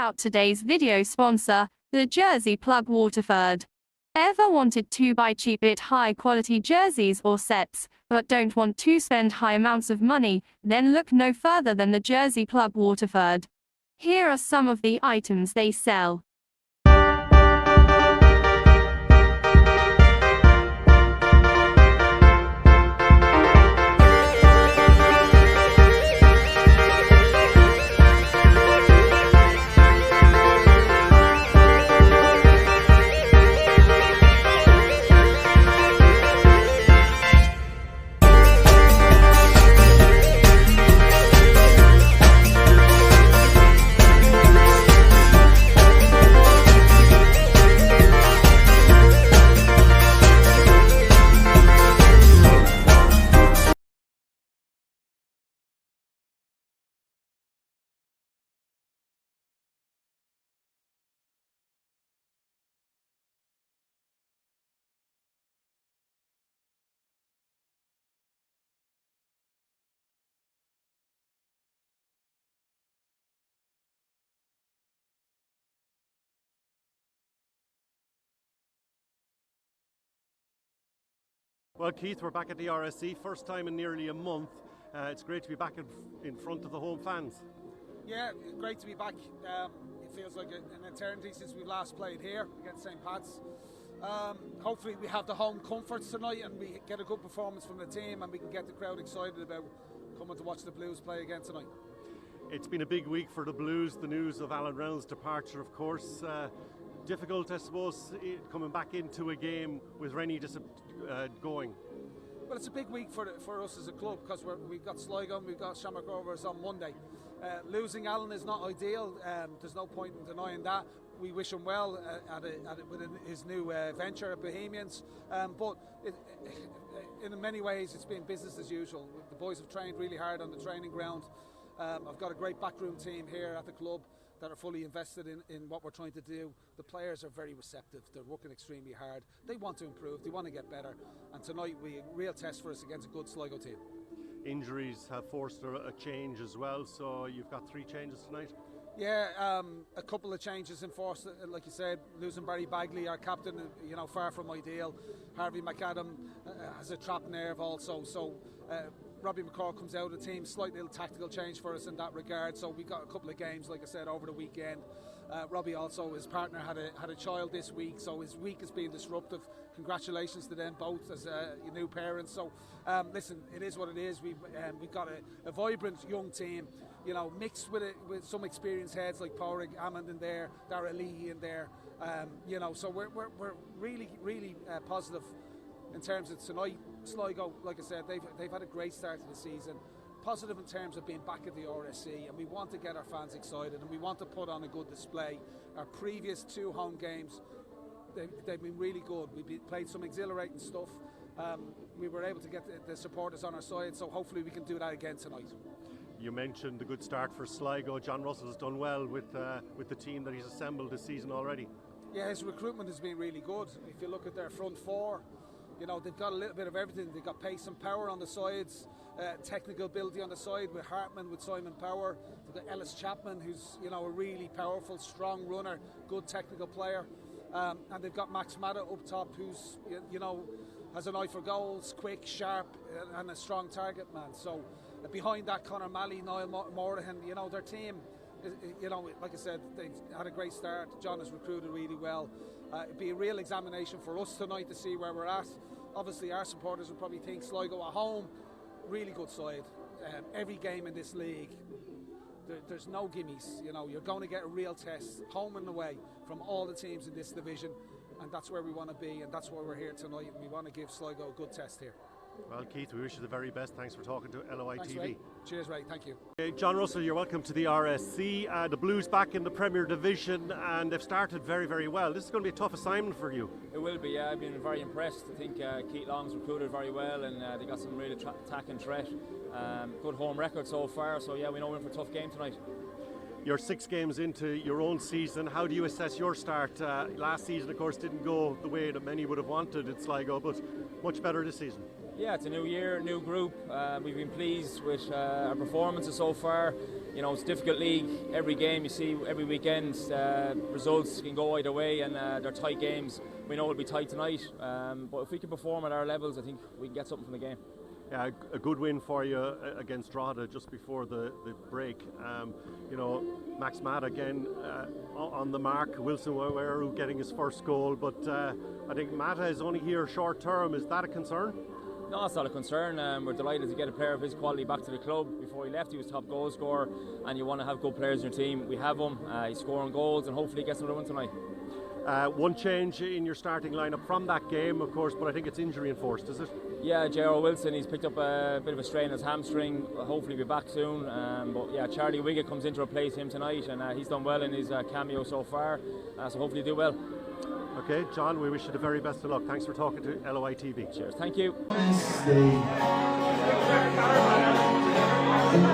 out today's video sponsor, the Jersey Plug Waterford. Ever wanted to buy cheap yet high quality jerseys or sets, but don't want to spend high amounts of money? Then look no further than the Jersey Plug Waterford. Here are some of the items they sell. Well, Keith, we're back at the RSC, first time in nearly a month. It's great to be back in front of the home fans. Yeah, great to be back. It feels like an eternity since we last played here against St. Pat's. Hopefully we have the home comforts tonight and we get a good performance from the team and we can get the crowd excited about coming to watch the Blues play again tonight. It's been a big week for the Blues, the news of Alan Reynolds' departure, of course. Difficult, I suppose, coming back into a game with Rennie going. Well, it's a big week for us as a club because we've got Sligo and we've got Shamrock Rovers on Monday. Losing Alan is not ideal. There's no point in denying that. We wish him well with his new venture at Bohemians. But in many ways, it's been business as usual. The boys have trained really hard on the training ground. I've got a great backroom team here at the club that are fully invested in what we're trying to do. The players are very receptive. They're working extremely hard. They want to improve. They want to get better. And tonight, a real test for us against a good Sligo team. Injuries have forced a change as well, so you've got 3 changes tonight? Yeah, a couple of changes enforced. Like you said, losing Barry Bagley, our captain, far from ideal. Harvey McAdam has a trapped nerve also, so Robbie McCall comes out of the team. Slight little tactical change for us in that regard. So we got a couple of games, like I said, over the weekend. Robbie also, his partner had a child this week, so his week has been disruptive. Congratulations to them both as new parents. So listen, it is what it is. We've got a vibrant young team, mixed with some experienced heads like Pádraig Hammond in there, Dara Leahy in there. So we're really positive in terms of tonight. Sligo, like I said, they've had a great start to the season. Positive in terms of being back at the RSC, and we want to get our fans excited and we want to put on a good display. Our previous 2 home games, they've been really good. We played some exhilarating stuff. We were able to get the supporters on our side, so hopefully we can do that again tonight. You mentioned the good start for Sligo. John Russell has done well with the team that he's assembled this season already. Yeah, his recruitment has been really good. If you look at their front 4, they've got a little bit of everything. They've got pace and power on the sides, technical ability on the side with Hartman, with Simon Power. They've got Ellis Chapman, who's a really powerful, strong runner, good technical player. And they've got Max Matta up top, who's has an eye for goals, quick, sharp, and a strong target man. So behind that, Conor Malley, Niall Morahan, their team. Like I said, they've had a great start. John has recruited really well. It'd be a real examination for us tonight to see where we're at. Obviously, our supporters will probably think Sligo at home, really good side. Every game in this league, there's no gimmies. You're going to get a real test, home and away, from all the teams in this division, and that's where we want to be, and that's why we're here tonight. And we want to give Sligo a good test here. Well, Keith, we wish you the very best. Thanks for talking to LOI Thanks, TV. Ray. Cheers, Ray. Thank you. John Russell, you're welcome to the RSC. The Blues back in the Premier Division, and they've started very, very well. This is going to be a tough assignment for you. It will be, yeah. I've been very impressed. I think Keith Long's recruited very well, and they got some real attack and threat. Good home record so far, so yeah, we know we're in for a tough game tonight. You're 6 games into your own season. How do you assess your start? Last season, of course, didn't go the way that many would have wanted at Sligo, but much better this season. Yeah, it's a new year, new group. We've been pleased with our performances so far. You know, it's a difficult league. Every game you see, every weekend, results can go either way, and they're tight games. We know it'll be tight tonight, but if we can perform at our levels, I think we can get something from the game. Yeah, a good win for you against Drogheda just before the break. You know, Max Matt again on the mark. Wilson Waweru getting his first goal, but I think Mata is only here short term. Is that a concern? No, it's not a concern. We're delighted to get a player of his quality back to the club. Before he left, he was top goal scorer, and you want to have good players in your team. We have him. He's scoring goals, and hopefully he gets another one tonight. One change in your starting lineup from that game, of course, but I think it's injury enforced, is it? Yeah, J.R. Wilson, he's picked up a bit of a strain in his hamstring. Hopefully he'll be back soon. But yeah, Charlie Wiggett comes in to replace him tonight, and he's done well in his cameo so far. So hopefully he'll do well. Okay, John, we wish you the very best of luck. Thanks for talking to LOI TV. Cheers, thank you. And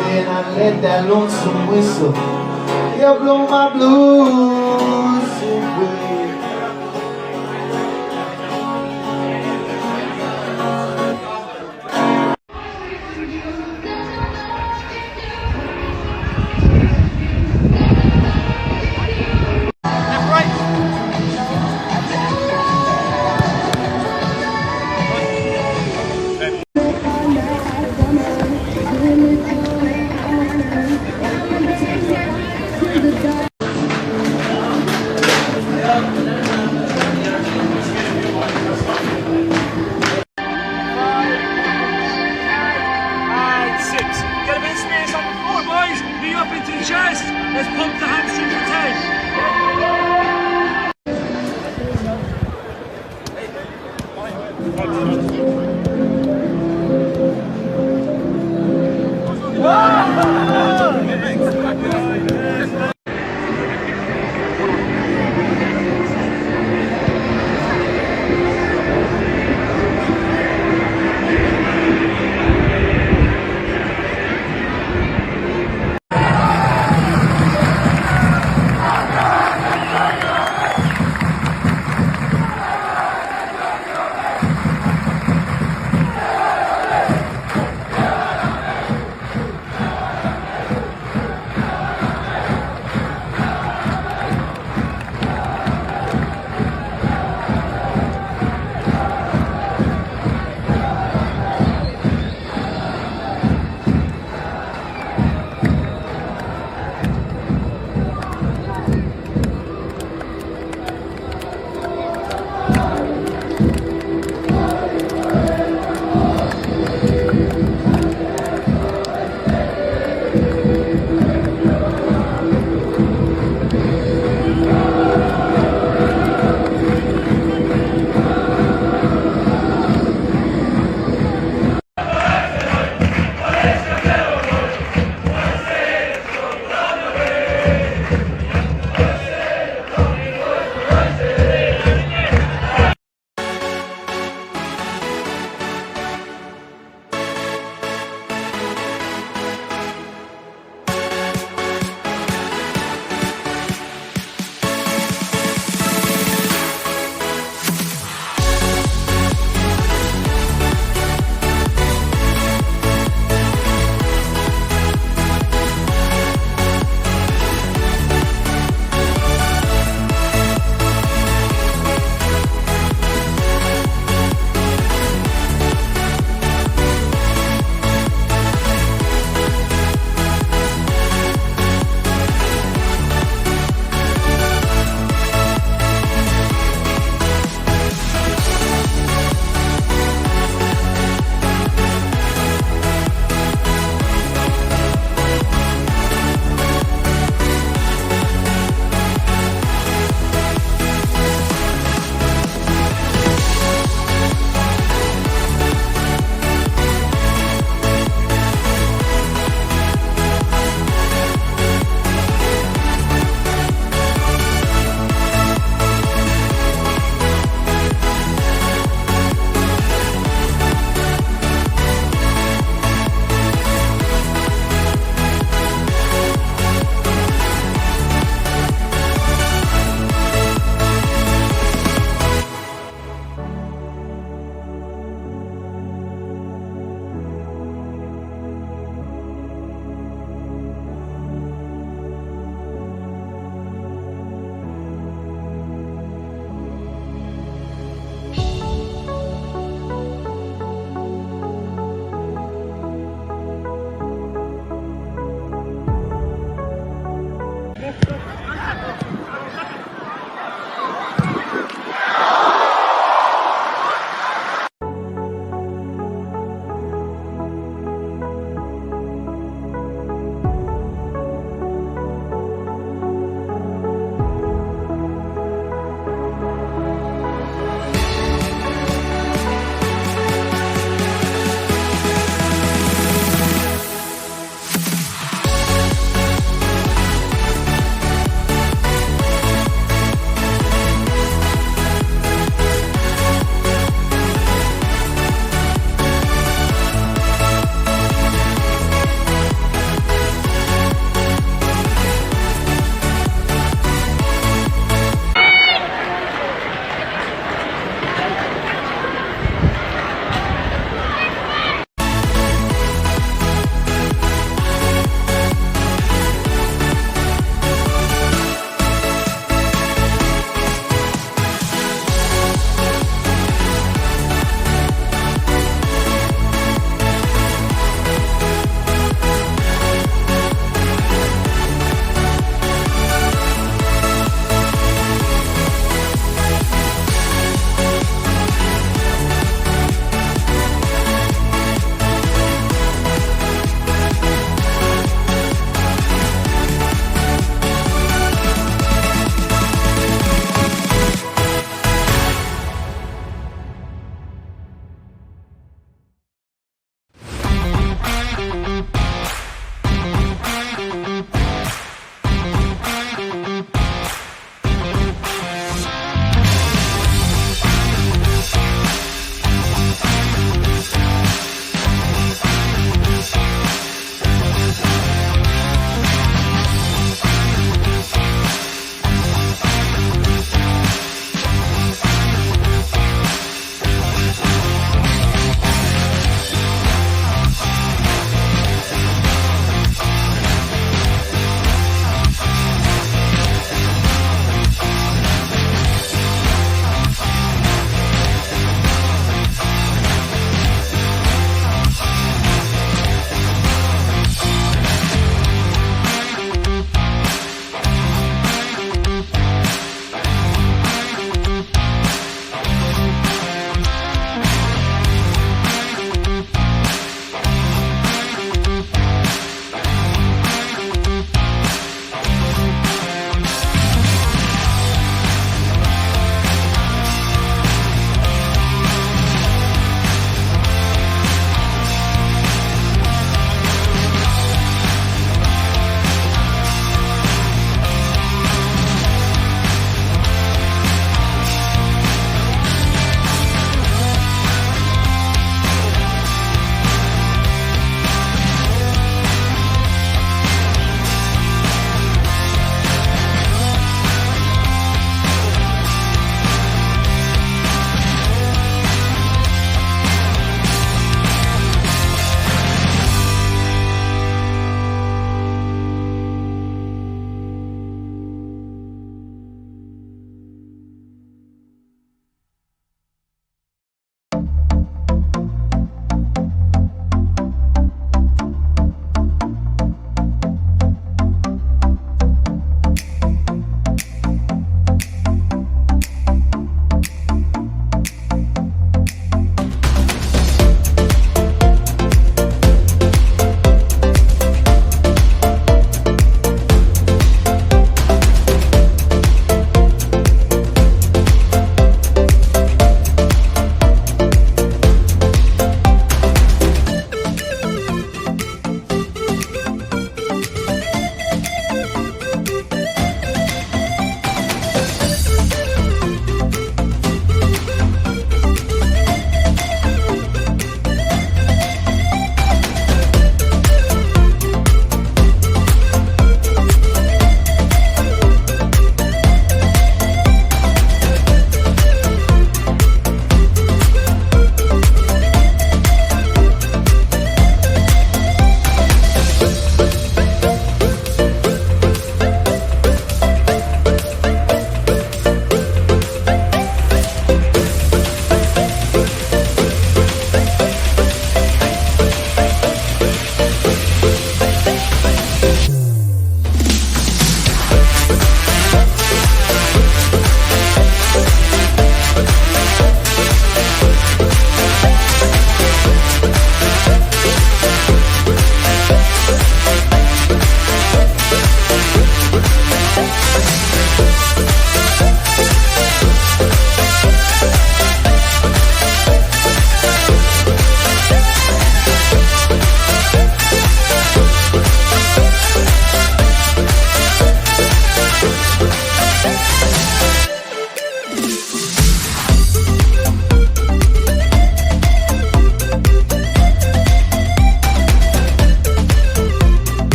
then I let that lonesome whistle, yeah, blow my blues away.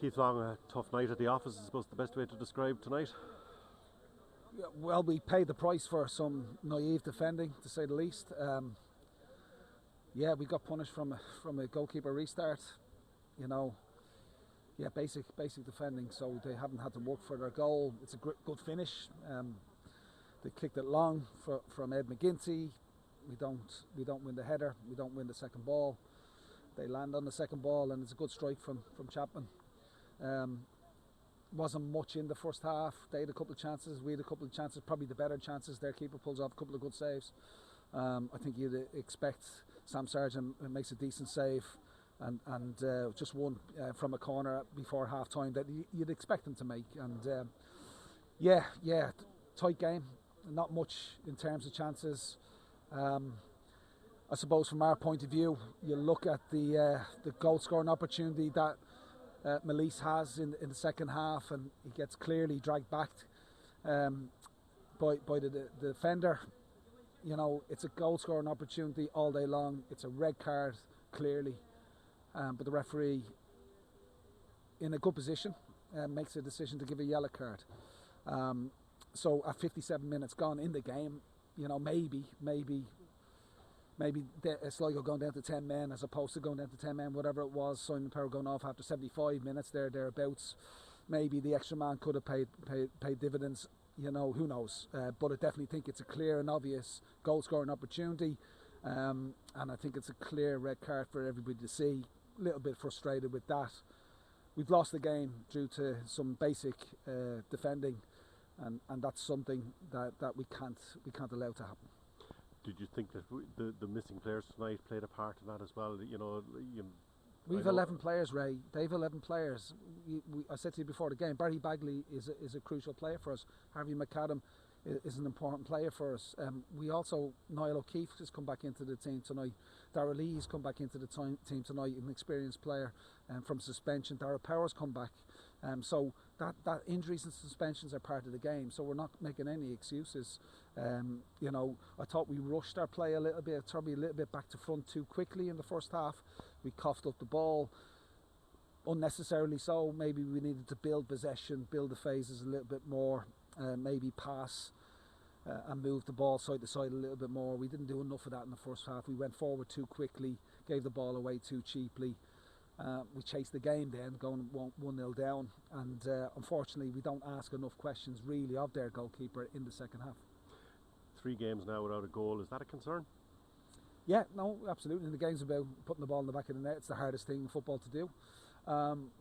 Keith Long, a tough night at the office, I suppose the best way to describe tonight. Yeah, well, we paid the price for some naive defending, to say the least. Yeah, we got punished from a goalkeeper restart. You know, yeah, basic defending. So they haven't had to work for their goal. It's a good finish. They kicked it long from Ed McGinty. We don't win the header. We don't win the second ball. They land on the second ball, and it's a good strike from Chapman. Wasn't much in the first half. They had a couple of chances. We had a couple of chances, probably the better chances. Their keeper pulls off a couple of good saves. I think you'd expect Sam Sargent makes a decent save and just one from a corner before half time that you'd expect him to make. And yeah, tight game. Not much in terms of chances. I suppose from our point of view, you look at the goal scoring opportunity that Melise has in the second half, and he gets clearly dragged back by the defender. You know, it's a goal scoring opportunity all day long. It's a red card, clearly, but the referee, in a good position, makes a decision to give a yellow card. So at 57 minutes gone in the game, you know, maybe Sligo going down to 10 men as opposed to going down to 10 men, whatever it was. Simon Power going off after 75 minutes thereabouts. Maybe the extra man could have paid dividends. You know, who knows? But I definitely think it's a clear and obvious goal scoring opportunity, and I think it's a clear red card for everybody to see. A little bit frustrated with that. We've lost the game due to some basic defending, and that's something that we can't allow to happen. Did you think that the missing players tonight played a part in that as well? You know, we've 11 players, Ray. They've 11 players. I said to you before the game, Barry Bagley is a crucial player for us. Harvey McAdam is an important player for us. We also, Niall O'Keefe has come back into the team tonight. Darragh Lee has come back into the team tonight, an experienced player from suspension. Darragh Power's come back. So that injuries and suspensions are part of the game. So we're not making any excuses. You know, I thought we rushed our play a little bit, probably a little bit back to front too quickly in the first half. We coughed up the ball unnecessarily so. Maybe we needed to build possession, build the phases a little bit more, maybe pass and move the ball side to side a little bit more. We didn't do enough of that in the first half. We went forward too quickly, gave the ball away too cheaply. We chased the game then, going 1-0 down, and unfortunately we don't ask enough questions really of their goalkeeper in the second half. 3 games now without a goal, is that a concern? Yeah, no, absolutely. The game's about putting the ball in the back of the net. It's the hardest thing in football to do.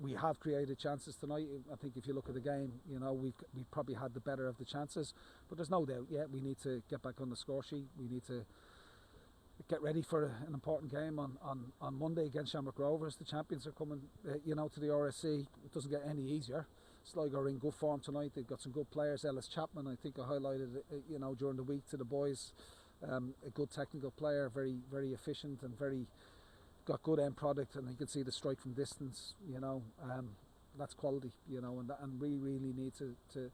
We have created chances tonight. I think if you look at the game, you know, we've probably had the better of the chances, but there's no doubt, yeah, we need to get back on the score sheet. We need to get ready for an important game on Monday against Shamrock Rovers. The champions are coming, you know, to the RSC. It doesn't get any easier. Sligo are in good form tonight. They've got some good players. Ellis Chapman, I think I highlighted it, you know, during the week to the boys. A good technical player, very very efficient and got good end product, and you can see the strike from distance. You know, that's quality. You know, and we really need to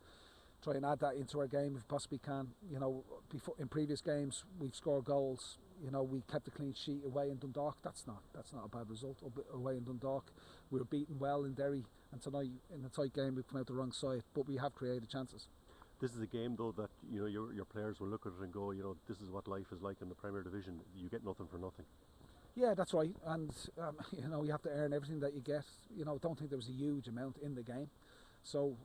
try and add that into our game if possibly can. You know, before in previous games we've scored goals. You know, we kept a clean sheet away in Dundalk. That's not a bad result away in Dundalk. We were beaten well in Derry, and tonight in a tight game we've come out the wrong side, but we have created chances. This is a game though that, you know, your players will look at it and go, you know, this is what life is like in the Premier Division. You get nothing for nothing. Yeah, that's right, and you know, you have to earn everything that you get. You know, I don't think there was a huge amount in the game, so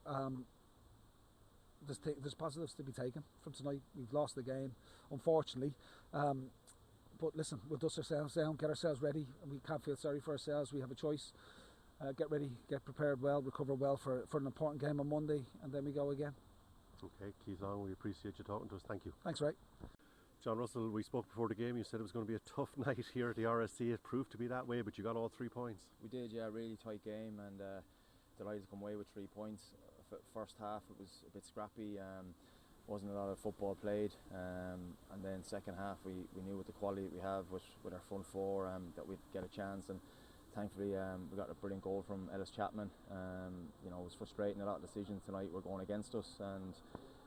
there's positives to be taken from tonight. We've lost the game, unfortunately, but listen, we'll dust ourselves down, get ourselves ready, and we can't feel sorry for ourselves. We have a choice. Get ready, get prepared well, recover well for an important game on Monday, and then we go again. Okay, Keith Long, we appreciate you talking to us. Thank you. Thanks, Ray. John Russell, we spoke before the game. You said it was going to be a tough night here at the RSC. It proved to be that way, but you got all 3 points. We did, yeah, really tight game, and delighted to come away with 3 points. First half it was a bit scrappy, wasn't a lot of football played, and then second half we knew with the quality we have with our front four that we'd get a chance, and thankfully we got a brilliant goal from Ellis Chapman. You know, it was frustrating, a lot of decisions tonight were going against us, and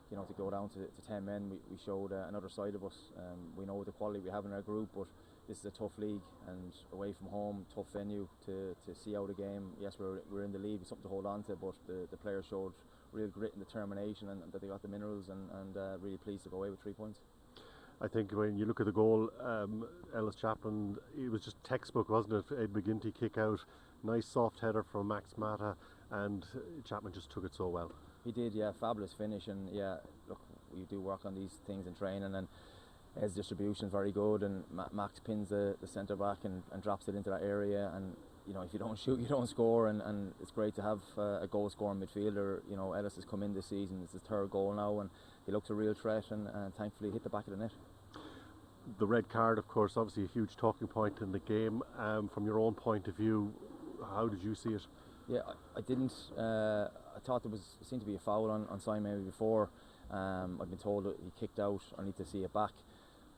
you know, to go down to 10 men, we showed another side of us. We know the quality we have in our group, but this is a tough league and away from home, tough venue to see out a game. Yes, we're in the league, it's something to hold on to, but the players showed real grit and determination, and that they got the minerals, and really pleased to go away with 3 points. I think when you look at the goal, Ellis Chaplin, it was just textbook, wasn't it? Ed McGinty kick out, nice soft header from Max Mata, and Chapman just took it so well. He did, yeah, fabulous finish, and yeah, look, we do work on these things in training, and his distribution is very good, and Max pins the centre back and drops it into that area, and you know, if you don't shoot, you don't score, and it's great to have a goal scoring midfielder. You know, Ellis has come in this season, it's his 3rd goal now, and he looks a real threat, and thankfully hit the back of the net. The red card, of course, obviously a huge talking point in the game. From your own point of view, how did you see it? Yeah, I didn't. I thought there seemed to be a foul on Simon maybe before. I've been told that he kicked out. I need to see it back.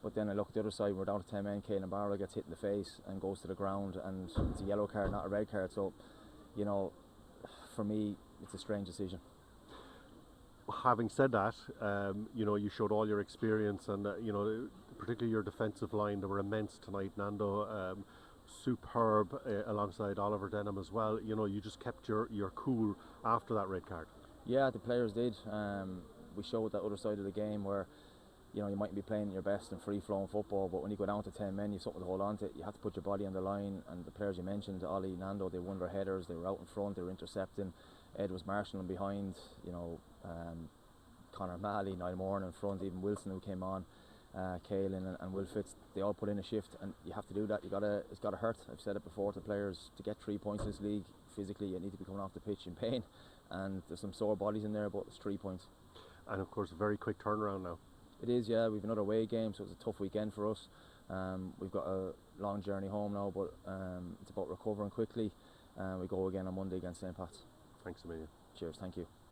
But then I look at the other side, we're down to 10 men, Caelan Barrow gets hit in the face and goes to the ground, and it's a yellow card, not a red card. So, you know, for me, it's a strange decision. Having said that, you know, you showed all your experience, and you know, particularly your defensive line, they were immense tonight. Nando, superb, alongside Oliver Denham as well. You know, you just kept your cool after that red card. Yeah, the players did. We showed that other side of the game where, you know, you mightn't be playing your best in free-flowing football, but when you go down to 10 men, you've something to hold on to. You have to put your body on the line, and the players you mentioned, Ollie, Nando, they won their headers, they were out in front, they were intercepting. Ed was marshalling behind, you know, Conor Malley, Niall Moran in front, even Wilson who came on, Caelan and Will Fitz, they all put in a shift, and you have to do that. It's got to hurt. I've said it before to players, to get 3 points in this league, physically you need to be coming off the pitch in pain, and there's some sore bodies in there, but it's 3 points. And of course, a very quick turnaround now. It is, yeah. We've another away game, so it's a tough weekend for us. We've got a long journey home now, but it's about recovering quickly. We go again on Monday against St. Pat's. Thanks a million. Cheers, thank you.